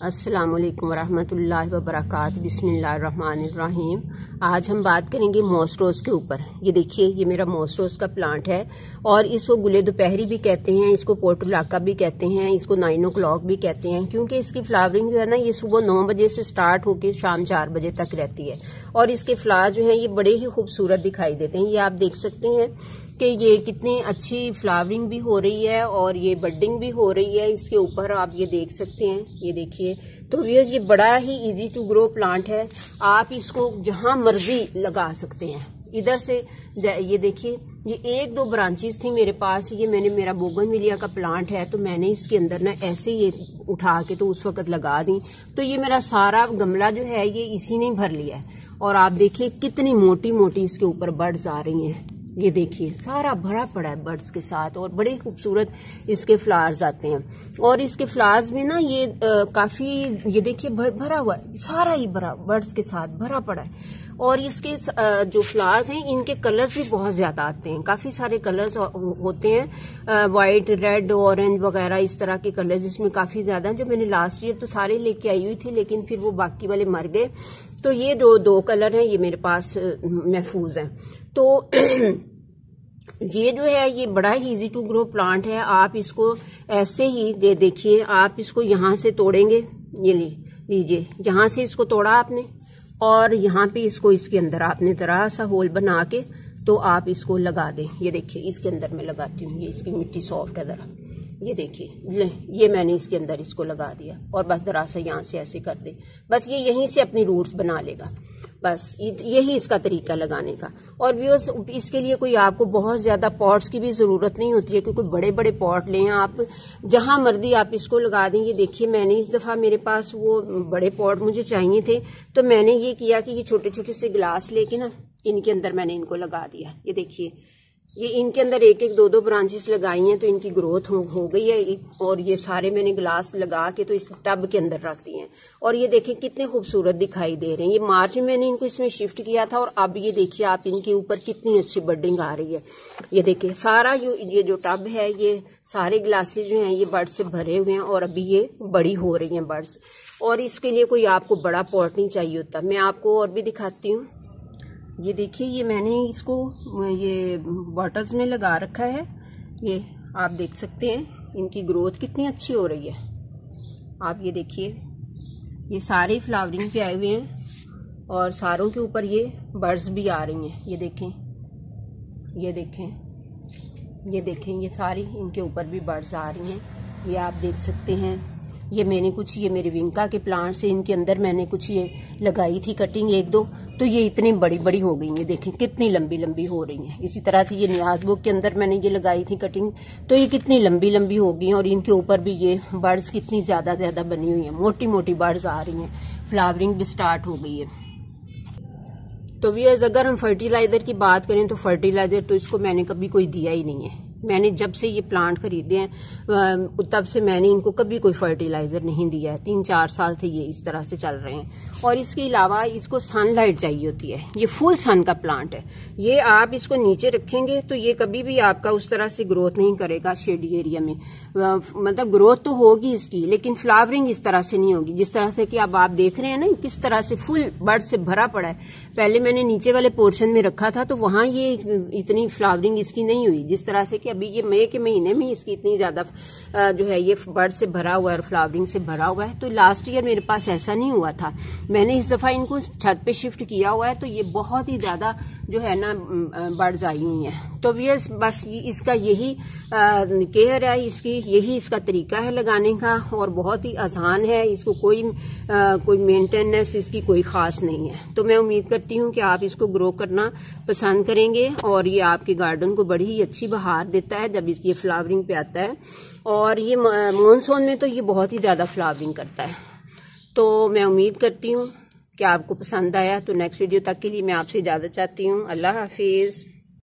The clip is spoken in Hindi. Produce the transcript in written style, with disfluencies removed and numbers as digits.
अस्सलामुअलैकुम वरहमतुल्लाहि वबरकातुहू। बिस्मिल्लाहिर्रहमानिर्रहीम। आज हम बात करेंगे मॉस रोज़ के ऊपर। ये देखिए, ये मेरा मॉस रोज़ का प्लांट है और इसको गुले दोपहरी भी कहते हैं, इसको पोर्टुलाका भी कहते हैं, इसको 9 o'clock भी कहते हैं, क्योंकि इसकी फ्लावरिंग जो है ना, ये सुबह 9 बजे से स्टार्ट होकर शाम 4 बजे तक रहती है और इसके फ्लावर जो हैं ये बड़े ही खूबसूरत दिखाई देते हैं। ये आप देख सकते हैं कि ये कितनी अच्छी फ्लावरिंग भी हो रही है और ये बडिंग भी हो रही है। इसके ऊपर आप ये देख सकते हैं, ये देखिए। तो ये बड़ा ही इजी टू ग्रो प्लांट है, आप इसको जहां मर्जी लगा सकते हैं। इधर से ये देखिए, ये 1-2 ब्रांचेस थी मेरे पास। ये मेरा बोगनविलिया का प्लांट है, तो मैंने इसके अंदर ना ऐसे ये उठा के तो उस वक्त लगा दी। तो ये मेरा सारा गमला जो है ये इसी ने भर लिया है और आप देखिए कितनी मोटी मोटी इसके ऊपर बर्ड्स आ रही हैं। ये देखिए सारा भरा पड़ा है बर्ड्स के साथ और बड़े खूबसूरत इसके फ्लावर्स आते हैं। और इसके फ्लावर्स में ना ये काफी, ये देखिए भरा हुआ है, सारा ही भरा बर्ड्स के साथ भरा पड़ा है। और इसके जो फ्लावर्स हैं इनके कलर्स भी बहुत ज्यादा आते हैं, काफी सारे कलर्स होते हैं, वाइट, रेड, ऑरेंज वगैरह इस तरह के कलर्स इसमें काफी ज्यादा हैं। जो मैंने लास्ट ईयर तो सारे लेके आई हुई थी, लेकिन फिर वो बाकी वाले मर गए। तो ये जो 2 कलर हैं ये मेरे पास महफूज हैं। तो ये जो है ये बड़ा ही इजी टू ग्रो प्लांट है। आप इसको ऐसे ही देखिए, आप इसको यहाँ से तोड़ेंगे, ये लीजिए, यहाँ से इसको तोड़ा आपने और यहाँ पे इसको इसके अंदर आपने तरह सा होल बना के तो आप इसको लगा दें। ये देखिए इसके अंदर मैं लगाती हूँ, ये इसकी मिट्टी सॉफ्ट है जरा, ये देखिए, ये मैंने इसके अंदर इसको लगा दिया और बस जरा सा यहाँ से ऐसे कर दे, बस ये यहीं से अपनी रूट्स बना लेगा। बस यही इसका तरीका लगाने का। और व्यूअर्स, इसके लिए कोई आपको बहुत ज्यादा पॉट्स की भी जरूरत नहीं होती है, क्योंकि बड़े बड़े पॉट लें आप, जहां मर्जी आप इसको लगा दें। ये देखिए, मैंने इस दफा मेरे पास वो बड़े पॉट मुझे चाहिए थे, तो मैंने ये किया कि ये छोटे छोटे से गिलास लेके ना इनके अंदर मैंने इनको लगा दिया। ये देखिए, ये इनके अंदर 1-1, 2-2 ब्रांचेस लगाई हैं, तो इनकी ग्रोथ हो गई है। और ये सारे मैंने ग्लास लगा के तो इस टब के अंदर रख दिए हैं और ये देखें कितने खूबसूरत दिखाई दे रहे हैं। ये मार्च में मैंने इनको इसमें शिफ्ट किया था और अब ये देखिए आप इनके ऊपर कितनी अच्छी बडिंग आ रही है। ये देखिए सारा ये जो टब है, ये सारे ग्लासेस जो हैं ये बर्ड्स से भरे हुए हैं और अभी ये बड़ी हो रही हैं बर्ड्स। और इसके लिए कोई आपको बड़ा पॉट नहीं चाहिए होता। मैं आपको और भी दिखाती हूँ। ये देखिए, ये मैंने इसको ये बॉटल्स में लगा रखा है। ये आप देख सकते हैं इनकी ग्रोथ कितनी अच्छी हो रही है। आप ये देखिए, ये सारे फ्लावरिंग पे आए हुए हैं और सारों के ऊपर ये बर्ड्स भी आ रही हैं। ये देखें, ये देखें, ये देखें, ये सारी इनके ऊपर भी बर्ड्स आ रही हैं। ये आप देख सकते हैं। ये मैंने कुछ, ये मेरे विंका के प्लांट से इनके अंदर मैंने कुछ ये लगाई थी कटिंग 1-2, तो ये इतनी बड़ी बड़ी हो गई हैं। देखें कितनी लंबी लंबी हो रही हैं। इसी तरह से ये नियाज़बुक के अंदर मैंने ये लगाई थी कटिंग, तो ये कितनी लंबी लंबी हो गई हैं और इनके ऊपर भी ये बर्ड्स कितनी ज्यादा बनी हुई हैं, मोटी मोटी बर्ड्स आ रही हैं, फ्लावरिंग भी स्टार्ट हो गई है। तो व्यूअर्स, अगर हम फर्टिलाइजर की बात करें तो फर्टिलाइजर तो इसको मैंने कभी कोई दिया ही नहीं है। मैंने जब से ये प्लांट खरीदे हैं तब से मैंने इनको कभी कोई फर्टिलाइजर नहीं दिया है। 3-4 साल से ये इस तरह से चल रहे हैं। और इसके अलावा इसको सनलाइट चाहिए होती है। ये फुल सन का प्लांट है। ये आप इसको नीचे रखेंगे तो ये कभी भी आपका उस तरह से ग्रोथ नहीं करेगा शेडी एरिया में। मतलब ग्रोथ तो होगी इसकी, लेकिन फ्लावरिंग इस तरह से नहीं होगी जिस तरह से कि अब आप देख रहे हैं ना किस तरह से फुल बर्ड से भरा पड़ा है। पहले मैंने नीचे वाले पोर्शन में रखा था तो वहां ये इतनी फ्लावरिंग इसकी नहीं हुई जिस तरह से कि अभी ये मई के महीने में इसकी इतनी ज्यादा जो है ये बर्ड से भरा हुआ है और फ्लावरिंग से भरा हुआ है। तो लास्ट ईयर मेरे पास ऐसा नहीं हुआ था। मैंने इस दफा इनको छत पे शिफ्ट किया हुआ है, तो ये बहुत ही ज्यादा जो है ना बर्ड्स आई हुई हैं। तो व्यूअर्स, बस इसका यही केयर है, इसकी यही इसका तरीका है लगाने का और बहुत ही आसान है। इसको कोई मेंटेनेंस इसकी कोई खास नहीं है। तो मैं उम्मीद करती हूँ कि आप इसको ग्रो करना पसंद करेंगे और ये आपके गार्डन को बड़ी ही अच्छी बहार देता है जब इसकी फ्लावरिंग पे आता है। और ये मॉनसून में तो ये बहुत ही ज्यादा फ्लावरिंग करता है। तो मैं उम्मीद करती हूँ कि आपको पसंद आया। तो नेक्स्ट वीडियो तक के लिए मैं आपसे इजाजत चाहती हूँ। अल्लाह हाफिज।